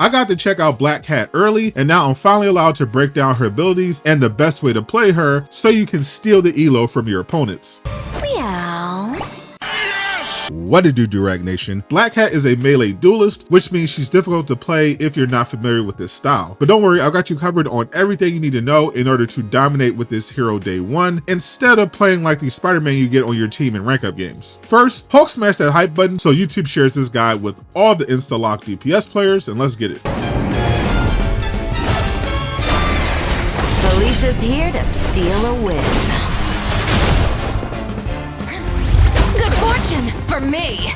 I got to check out Black Cat early, and now I'm finally allowed to break down her abilities and the best way to play her so you can steal the elo from your opponents. What to do, Durag Nation? Black Cat is a melee duelist, which means she's difficult to play if you're not familiar with this style. But don't worry, I've got you covered on everything you need to know in order to dominate with this hero day one, instead of playing like the Spider-Man you get on your team in rank up games. First, Hulk smash that hype button so YouTube shares this guide with all the insta-lock DPS players, and let's get it. Felicia's here to steal a win. For me.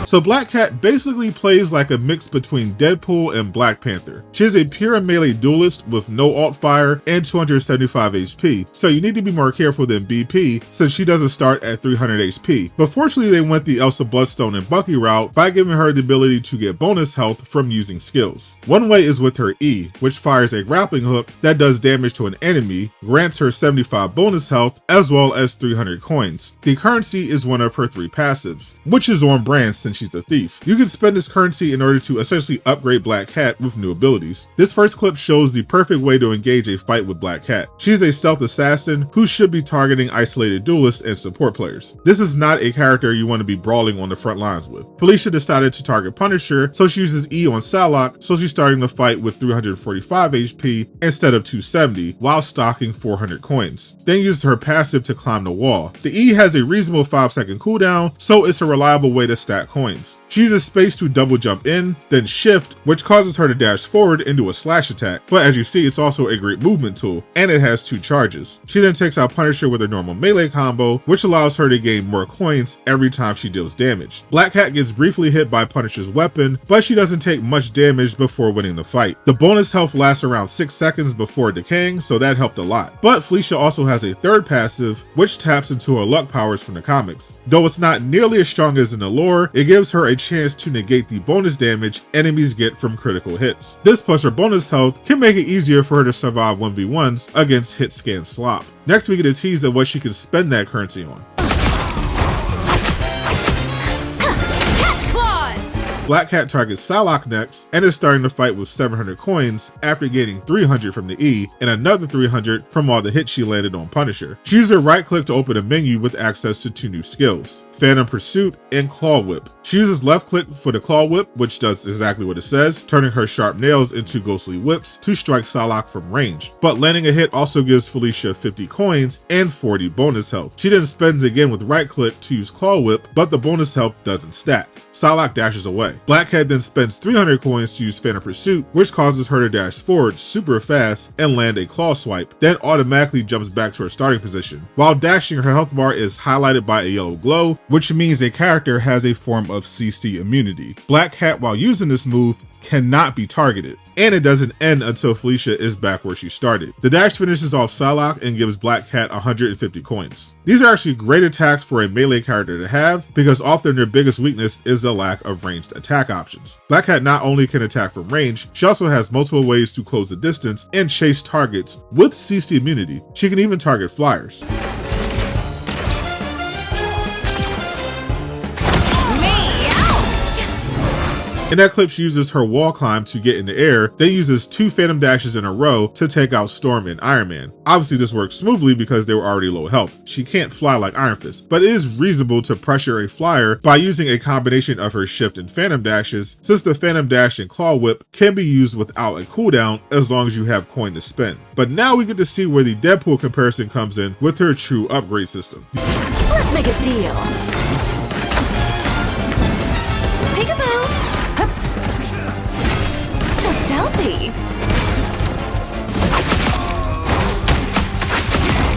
So Black Cat basically plays like a mix between Deadpool and Black Panther. She is a pure melee duelist with no alt fire and 275 HP, so you need to be more careful than BP since she doesn't start at 300 HP. But fortunately they went the Elsa Bloodstone and Bucky route by giving her the ability to get bonus health from using skills. One way is with her E, which fires a grappling hook that does damage to an enemy, grants her 75 bonus health, as well as 300 coins. The currency is one of her 3 passives, which is on brand since she's a thief. You can spend this currency in order to essentially upgrade Black Cat with new abilities. This first clip shows the perfect way to engage a fight with Black Cat. She's a stealth assassin who should be targeting isolated duelists and support players. This is not a character you want to be brawling on the front lines with. Felicia decided to target Punisher, so she uses E on Sadot, so she's starting the fight with 345 HP instead of 270 while stocking 400 coins. Then uses her passive to climb the wall. The E has a reasonable 5-second cooldown, so it's a reliable way to stack coins. She uses space to double jump in, then shift, which causes her to dash forward and do a slash attack. But as you see, it's also a great movement tool, and it has 2 charges. She then takes out Punisher with her normal melee combo, which allows her to gain more coins every time she deals damage. Black Cat gets briefly hit by Punisher's weapon, but she doesn't take much damage before winning the fight. The bonus health lasts around 6 seconds before decaying, so that helped a lot. But Felicia also has a third passive, which taps into her luck powers from the comics. Though it's not nearly as strong as in the lore, it gives her a chance to negate the bonus damage enemies get from critical hits. This plus her bonus health can make it easier for her to survive 1v1s against hit scan slop. Next we get a tease of what she can spend that currency on. Black Cat targets Sadot next and is starting to fight with 700 coins after gaining 300 from the E and another 300 from all the hits she landed on Punisher. She uses her right click to open a menu with access to 2 new skills, Phantom Pursuit and Claw Whip. She uses left click for the Claw Whip, which does exactly what it says, turning her sharp nails into ghostly whips to strike Sadot from range. But landing a hit also gives Felicia 50 coins and 40 bonus health. She then spends again with right click to use Claw Whip, but the bonus health doesn't stack. Sadot dashes away. Black Cat then spends 300 coins to use Phantom Pursuit, which causes her to dash forward super fast and land a claw swipe, then automatically jumps back to her starting position. While dashing, her health bar is highlighted by a yellow glow, which means a character has a form of CC immunity. Black Cat, while using this move, cannot be targeted, and it doesn't end until Felicia is back where she started. The dash finishes off Sadot and gives Black Cat 150 coins. These are actually great attacks for a melee character to have because often their biggest weakness is the lack of ranged attack options. Black Cat not only can attack from range, she also has multiple ways to close the distance and chase targets with CC immunity. She can even target flyers. In that clip, she uses her wall climb to get in the air, then uses 2 phantom dashes in a row to take out Storm and Iron Man. Obviously this works smoothly because they were already low health. She can't fly like Iron Fist, but it is reasonable to pressure a flyer by using a combination of her shift and phantom dashes, since the phantom dash and claw whip can be used without a cooldown as long as you have coin to spend. But now we get to see where the Deadpool comparison comes in with her true upgrade system. Let's make a deal. Peekaboo. So stealthy.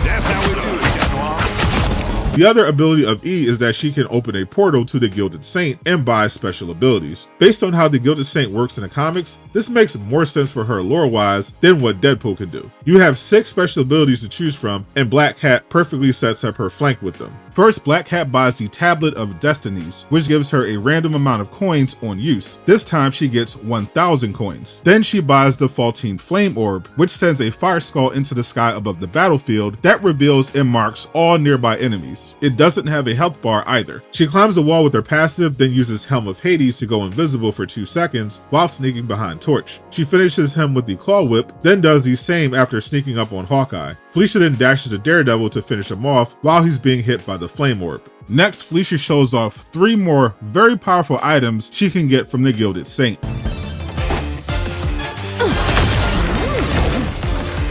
That's how we do it, Jaguar. The other ability of E is that she can open a portal to the Gilded Saint and buy special abilities. Based on how the Gilded Saint works in the comics, this makes more sense for her lore-wise than what Deadpool can do. You have 6 special abilities to choose from, and Black Cat perfectly sets up her flank with them. First, Black Cat buys the Tablet of Destinies, which gives her a random amount of coins on use. This time she gets 1,000 coins. Then she buys the Faultine Flame Orb, which sends a fire skull into the sky above the battlefield that reveals and marks all nearby enemies. It doesn't have a health bar either. She climbs the wall with her passive, then uses Helm of Hades to go invisible for 2 seconds while sneaking behind Torch. She finishes him with the Claw Whip, then does the same after sneaking up on Hawkeye. Felicia then dashes to Daredevil to finish him off while he's being hit by the Flame Orb. Next, Felicia shows off 3 more very powerful items she can get from the Gilded Saint.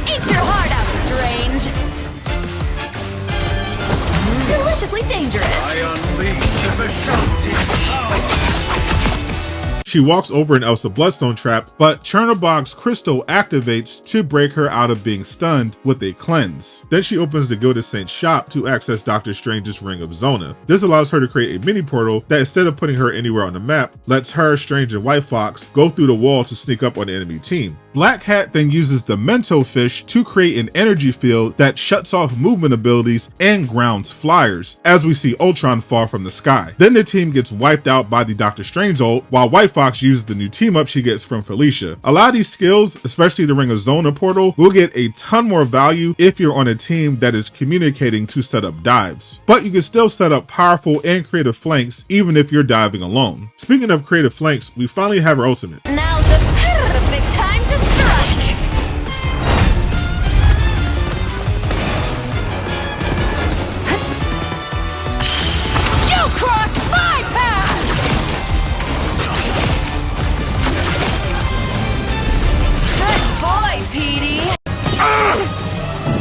Eat your heart out, strange. Deliciously dangerous. I unleash the Vishanti power. She walks over an Elsa Bloodstone trap, but Chernobog's crystal activates to break her out of being stunned with a cleanse. Then she opens the Gilded Saint shop to access Doctor Strange's Ring of Zona. This allows her to create a mini portal that, instead of putting her anywhere on the map, lets her, Strange, and White Fox go through the wall to sneak up on the enemy team. Black Cat then uses the Mento Fish to create an energy field that shuts off movement abilities and grounds flyers, as we see Ultron fall from the sky. Then the team gets wiped out by the Doctor Strange ult, while White Fox uses the new team up she gets from Felicia. A lot of these skills, especially the Ring of Zona portal, will get a ton more value if you're on a team that is communicating to set up dives. But you can still set up powerful and creative flanks even if you're diving alone. Speaking of creative flanks, we finally have her ultimate. Now's the perfect time to strike. You crossed my path. Good boy, Petey.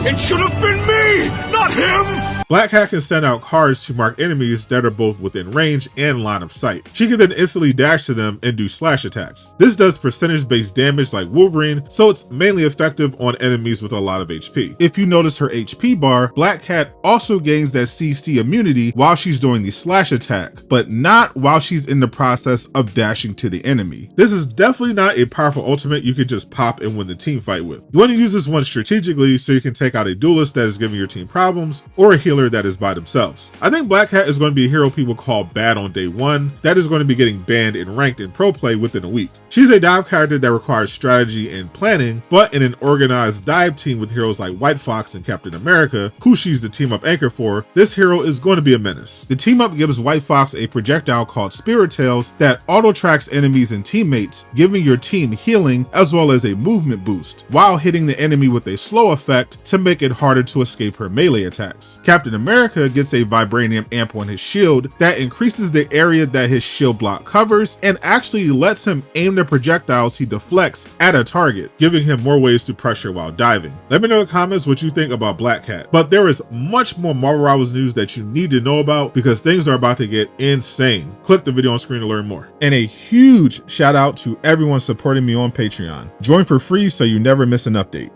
It should have been me, not him! Black Cat can send out cards to mark enemies that are both within range and line of sight. She can then instantly dash to them and do slash attacks. This does percentage-based damage like Wolverine, so it's mainly effective on enemies with a lot of HP. If you notice her HP bar, Black Cat also gains that CC immunity while she's doing the slash attack, but not while she's in the process of dashing to the enemy. This is definitely not a powerful ultimate you can just pop and win the team fight with. You want to use this one strategically so you can take out a duelist that is giving your team problems, or a healer that is by themselves. I think Black Cat is going to be a hero people call bad on day one that is going to be getting banned and ranked in pro play within a week. She's a dive character that requires strategy and planning, but in an organized dive team with heroes like White Fox and Captain America, who she's the team up anchor for, this hero is going to be a menace. The team up gives White Fox a projectile called Spirit Tails that auto tracks enemies and teammates, giving your team healing as well as a movement boost, while hitting the enemy with a slow effect to make it harder to escape her melee attacks. Captain America gets a vibranium amp on his shield that increases the area that his shield block covers and actually lets him aim the projectiles he deflects at a target, giving him more ways to pressure while diving. Let me know in the comments what you think about Black Cat. But there is much more Marvel Rivals news that you need to know about because things are about to get insane. Click the video on screen to learn more. And a huge shout out to everyone supporting me on Patreon. Join for free so you never miss an update.